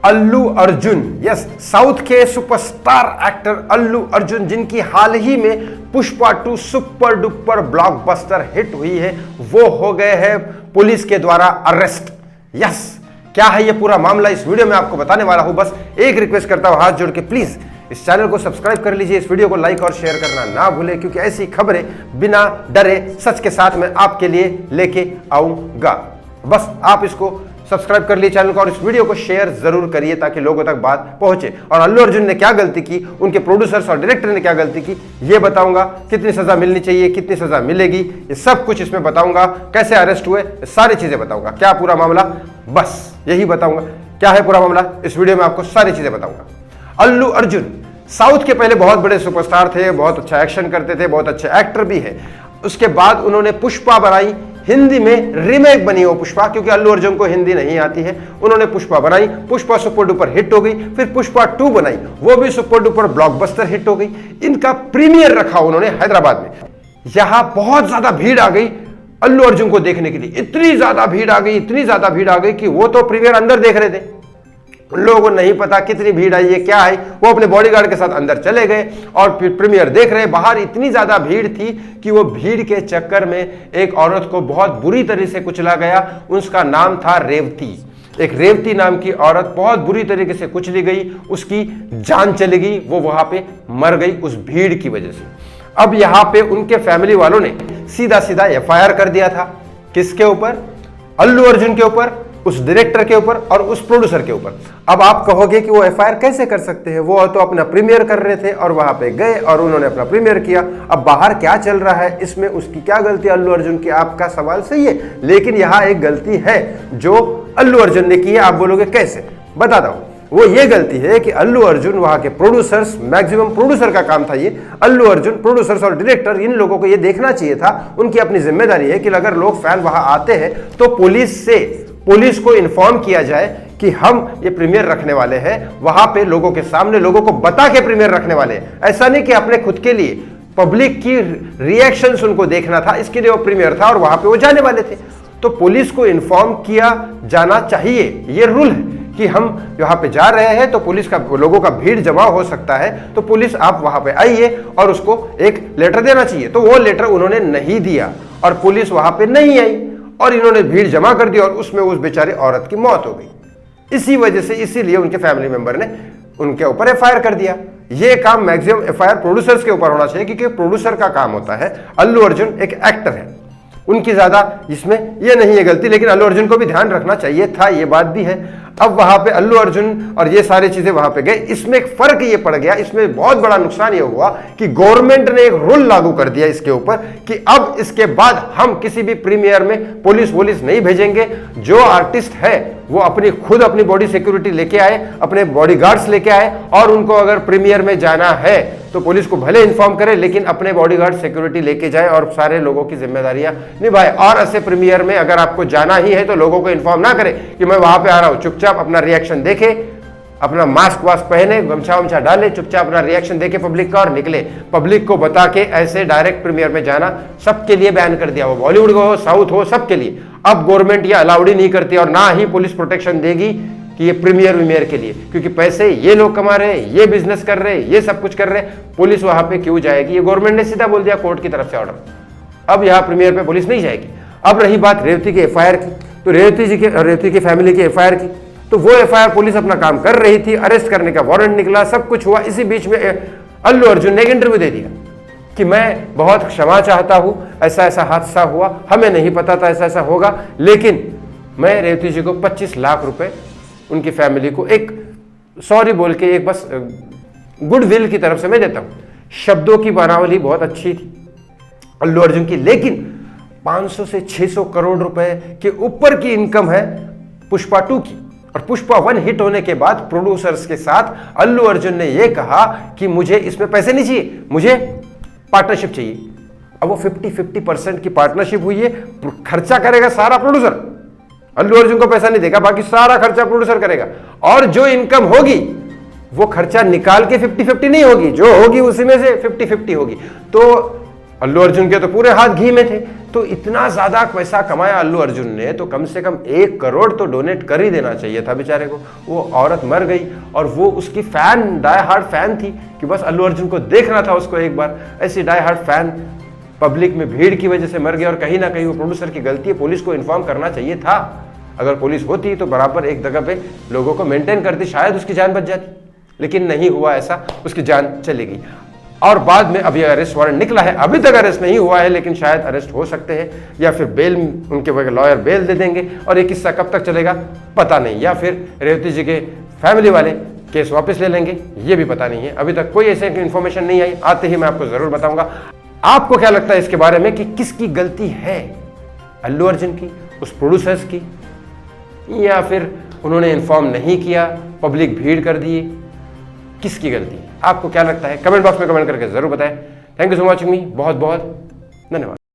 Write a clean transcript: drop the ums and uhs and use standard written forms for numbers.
Allu Arjun, yes, south के superstar actor Allu Arjun, जिनकी हाल ही में Pushpa 2 super duper blockbuster hit हुई है, वो हो गए हैं पुलिस के द्वारा अरेस्ट। यस, क्या है ये पूरा मामला इस वीडियो में आपको बताने वाला हूं। बस एक रिक्वेस्ट करता हूं हाथ जोड़ के, प्लीज इस चैनल को सब्सक्राइब कर लीजिए, इस वीडियो को लाइक और शेयर करना ना भूलें, क्योंकि ऐसी खबरें बिना डरे सच के साथ मैं आपके लिए लेके आऊंगा। बस आप इसको सब्सक्राइब कर लिए चैनल को और इस वीडियो को शेयर जरूर करिए ताकि लोगों तक बात पहुंचे। और अल्लू अर्जुन ने क्या गलती की, उनके प्रोड्यूसर्स और डायरेक्टर ने क्या गलती की, ये बताऊंगा। कितनी सजा मिलनी चाहिए, कितनी सजा मिलेगी, ये सब कुछ इसमें बताऊंगा। कैसे अरेस्ट हुए, सारी चीजें बताऊंगा। क्या पूरा मामला, बस यही बताऊंगा। क्या है पूरा मामला, इस वीडियो में आपको सारी चीजें बताऊंगा। अल्लू अर्जुन साउथ के पहले बहुत बड़े सुपरस्टार थे, बहुत अच्छा एक्शन करते थे, बहुत अच्छे एक्टर भी है। उसके बाद उन्होंने पुष्पा बनाई, हिंदी में रीमेक बनी वो पुष्पा, क्योंकि अल्लू अर्जुन को हिंदी नहीं आती है। उन्होंने पुष्पा बनाई, पुष्पा सुपर डुपर हिट हो गई। फिर पुष्पा 2 बनाई, वो भी सुपर डुपर ब्लॉकबस्टर हिट हो गई। इनका प्रीमियर रखा उन्होंने हैदराबाद में। यहां बहुत ज्यादा भीड़ आ गई अल्लू अर्जुन को देखने के लिए, इतनी ज्यादा भीड़ आ गई, इतनी ज्यादा भीड़ आ गई कि वो तो प्रीमियर अंदर देख रहे थे। उन लोगों को नहीं पता कितनी भीड़ आई है, क्या है। वो अपने बॉडीगार्ड के साथ अंदर चले गए और प्रीमियर देख रहे। बाहर इतनी ज्यादा भीड़ थी कि वो भीड़ के चक्कर में एक औरत को बहुत बुरी तरह से कुचला गया। उसका नाम था रेवती। एक रेवती नाम की औरत बहुत बुरी तरीके से कुचली गई, उसकी जान चली गई, वो वहां पे मर गई उस भीड़ की वजह से। अब यहां पे उनके फैमिली वालों ने सीधा सीधा FIR कर दिया था। किसके ऊपर? अल्लू अर्जुन के ऊपर, उस डायरेक्टर के ऊपर और उस प्रोड्यूसर के ऊपर। अब आप कहोगे कि वो FIR कैसे कर सकते हैं, वो तो अपना प्रीमियर कर रहे थे और वहां पे गए और उन्होंने अपना प्रीमियर किया। अब बाहर क्या चल रहा है, इसमें उसकी क्या गलती अल्लू अर्जुन की? आपका सवाल सही है, लेकिन यहां एक गलती है जो अल्लू अर्जुन ने की है। आप बोलोगे कैसे, बताता हूं। वो ये गलती है कि अल्लू अर्जुन, वहां के प्रोड्यूसर्स, मैक्सिमम प्रोड्यूसर का काम था ये। अल्लू अर्जुन, प्रोड्यूसर्स और डायरेक्टर, इन लोगों को ये देखना चाहिए था, उनकी अपनी जिम्मेदारी है कि अगर लोग फैन वहां आते हैं तो पुलिस को इन्फॉर्म किया जाए कि हम ये प्रीमियर रखने वाले हैं। वहां पे लोगों के सामने लोगों को बता के प्रीमियर रखने वाले हैं। ऐसा नहीं कि अपने खुद के लिए, पब्लिक की रिएक्शंस उनको देखना था, इसके लिए वो प्रीमियर था और वहां पे वो जाने वाले थे। तो पुलिस को इन्फॉर्म किया जाना चाहिए, ये रूल है कि हम वहां पे जा रहे हैं तो पुलिस का, लोगों का भीड़ जमा हो सकता है, तो पुलिस आप वहां पे आइए और उसको एक लेटर देना चाहिए। तो वो लेटर उन्होंने नहीं दिया और पुलिस वहां पे नहीं आई और इन्होंने भीड़ जमा कर दी और उसमें उस बेचारी औरत की मौत हो गई। इसी वजह से, इसीलिए उनके फैमिली मेंबर ने उनके ऊपर FIR कर दिया। ये काम मैक्सिमम FIR प्रोड्यूसर्स के ऊपर होना चाहिए, क्योंकि प्रोड्यूसर का काम होता है। अल्लू अर्जुन एक एक्टर है, उनकी ज्यादा इसमें ये नहीं है गलती, लेकिन अल्लू अर्जुन को भी ध्यान रखना चाहिए था, ये बात भी है। अब वहां पे अल्लू अर्जुन और ये सारी चीजें वहां पे गए। इसमें एक फर्क ये पड़ गया, इसमें बहुत बड़ा नुकसान ये हुआ कि गवर्नमेंट ने एक रूल लागू कर दिया इसके ऊपर कि अब इसके बाद हम किसी भी प्रीमियर में पुलिस नहीं भेजेंगे। जो आर्टिस्ट है वो खुद अपनी बॉडी सिक्योरिटी लेके आए, अपने बॉडीगार्ड्स लेके आए और उनको अगर प्रीमियर में जाना है तो पुलिस को भले इन्फॉर्म करे, लेकिन अपने बॉडीगार्ड सिक्योरिटी लेके जाए और सारे लोगों की जिम्मेदारियां निभाए। और ऐसे प्रीमियर में अगर आपको जाना ही है तो लोगों को इन्फॉर्म ना करे कि मैं वहां पे आ रहा हूं। चुपचाप अपना रिएक्शन देखे, अपना मास्क वास्क पहने, गमछा वमछा डाले, चुपचाप अपना रिएक्शन देके पब्लिक का और निकले। पब्लिक को बता के ऐसे डायरेक्ट प्रीमियर में जाना सबके लिए बैन कर दिया, वो बॉलीवुड हो, साउथ हो, सबके लिए। अब गवर्नमेंट ये अलाउड ही नहीं करती और ना ही पुलिस प्रोटेक्शन देगी कि ये प्रीमियर के लिए, क्योंकि पैसे ये लोग कमा रहे हैं, ये बिजनेस कर रहे हैं, ये सब कुछ कर रहे हैं, पुलिस वहां पे क्यों जाएगी? ये गवर्नमेंट ने सीधा बोल दिया, कोर्ट की तरफ से ऑर्डर। अब यहां प्रीमियर पे पुलिस नहीं जाएगी। अब रही बात रेवती की FIR की, तो रेवती की फैमिली की FIR की, तो वो FIR पुलिस अपना काम कर रही थी, अरेस्ट करने का वारंट निकला, सब कुछ हुआ। इसी बीच में अल्लू अर्जुन ने एक इंटरव्यू दे दिया कि मैं बहुत क्षमा चाहता हूं, ऐसा ऐसा हादसा हुआ, हमें नहीं पता था ऐसा ऐसा होगा, लेकिन मैं रेवती जी को 25 लाख रुपए, उनकी फैमिली को एक सॉरी बोल के, एक बस गुडविल की तरफ से मैं देता हूं। शब्दों की बनावली बहुत अच्छी थी अल्लू अर्जुन की, लेकिन 500 से 600 करोड़ रुपए के ऊपर की इनकम है पुष्पा 2 की। और पुष्पा 1 हिट होने के बाद प्रोड्यूसर्स के साथ अल्लू अर्जुन ने यह कहा कि मुझे इसमें पैसे नहीं चाहिए, मुझे पार्टनरशिप चाहिए। अब वो 50-50% की पार्टनरशिप हुई है। खर्चा करेगा सारा प्रोड्यूसर, अल्लू अर्जुन को पैसा नहीं देगा, बाकी सारा खर्चा प्रोड्यूसर करेगा। और जो इनकम होगी वो खर्चा निकाल के 50-50 नहीं होगी, जो होगी उसी में से 50-50 होगी। तो अल्लू अर्जुन के तो पूरे हाथ घी में थे, तो इतना ज्यादा पैसा कमाया अल्लू अर्जुन ने, तो कम से कम 1 करोड़ तो डोनेट कर ही देना चाहिए था बेचारे को। वो औरत मर गई और वो उसकी फैन, डाई हार्ड फैन थी कि बस अल्लू अर्जुन को देखना था उसको एक बार। ऐसी डाई हार्ड फैन पब्लिक में भीड़ की वजह से मर गया, और कहीं ना कहीं वो प्रोड्यूसर की गलती है। पुलिस को इन्फॉर्म करना चाहिए था। अगर पुलिस होती तो बराबर एक जगह पे लोगों को मेंटेन करती, शायद उसकी जान बच जाती, लेकिन नहीं हुआ ऐसा, उसकी जान चली गई। और बाद में अभी अरेस्ट वारंट निकला है, अभी तक अरेस्ट नहीं हुआ है, लेकिन शायद अरेस्ट हो सकते हैं, या फिर बेल, उनके लॉयर बेल दे देंगे। और ये किस्सा कब तक चलेगा पता नहीं, या फिर रेवती जी के फैमिली वाले केस वापस ले लेंगे, ये भी पता नहीं है। अभी तक कोई ऐसे इन्फॉर्मेशन नहीं आई, आते ही मैं आपको जरूर बताऊंगा। आपको क्या लगता है इसके बारे में कि किसकी गलती है, अल्लू अर्जुन की, उस प्रोड्यूसर्स की, या फिर उन्होंने इन्फॉर्म नहीं किया, पब्लिक भीड़ कर दी, किसकी गलती? आपको क्या लगता है? कमेंट बॉक्स में कमेंट करके जरूर बताएं। थैंक यू सो मच मी, बहुत बहुत धन्यवाद।